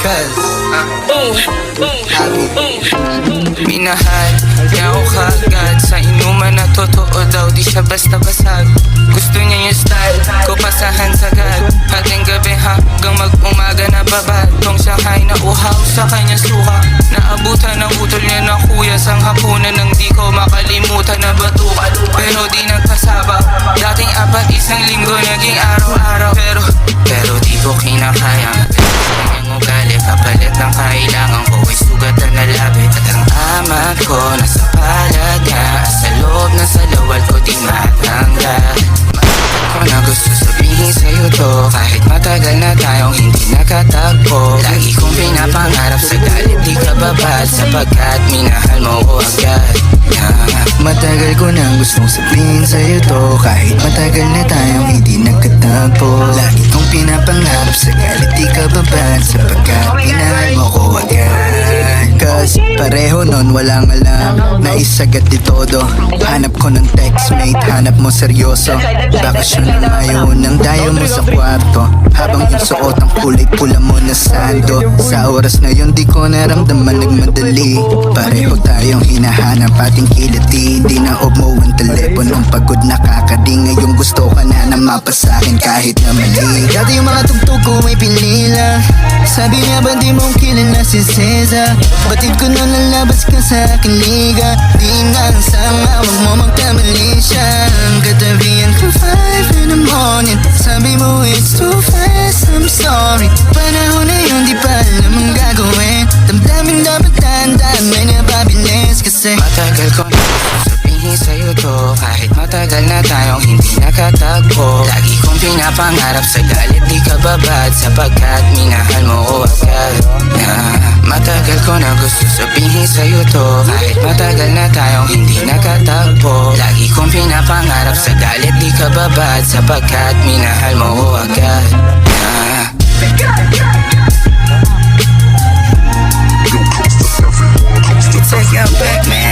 Cause minahal niya ako kagad sa inuman na totoo daw, di siya basta basag. Gusto niya yung style ko, pasahan sagad. Hating gabi hanggang mag-umaga na babatong Shanghai na uhaw sa kanya suka. Naabutan ng utol niya na kuya sang hapunan nang di ko makalimutan na batukan. Pero di nagkasaba, dating apat isang linggo naging araw-araw. Pero di ko kinakaya kanyang ugali, kapalit ng kailangan ko ay sugatan na labi. At ang amat ko nasa palad niya, sa loob ng salawal ko di matanggal. Ko na gusto sabihin sa'yo to, kahit matagal na tayong hindi nakatagpo. Lagi kong pinapangarap sa galit di ka babad, sapagkat minahal mo ko agad. Matagal ko nang gustong sabihin sa'yo to, kahit matagal na tayong hindi nagkatagpo. Lagi kong pinapangarap sa galit di ka babad, sapagkat minahal mo ko agad. Cause pareho nun walang alam, naisagat di todo. Hanap ko ng textmate, hanap mo seryoso. Bakasyon ng mayon nang dayo mo sa kwarto, habang yung suot ang kulay pula mo na sando. Sa oras na yun di ko naramdaman nagmadali. Pareho tayong hinahanap ating kilati. Di na mo ang teleponong pagod nakakading. Ngayon gusto ka na mapasakin kahit na mali. Dati yung mga tugtog ko may pinila, sabi niya ba di mong kilala si Cesar? Batid ko na lalabas ka sa aking liga. Di nga sama, wag mo magkamali siya. Ang katabihan ko 5 in the morning, sabi mo it's too fast, I'm sorry. Panahon na yun di pa alam ang gagawin. Damdamin dapat tandaan, may nababilis kasi matagal ko na gusto sabihin sa'yo to, kahit matagal na tayong hindi nakatagpo. Lagi kong pinapangarap sa galit di ka babad, sapagkat minahal mo ko agad. Matagal ko na gusto sabihin sa'yo to, kahit matagal na tayong hindi nakatagpo. Lagi kong pinapangarap sa galit di ka babad, sapagkat minahal mo ko agad. Take it back, man.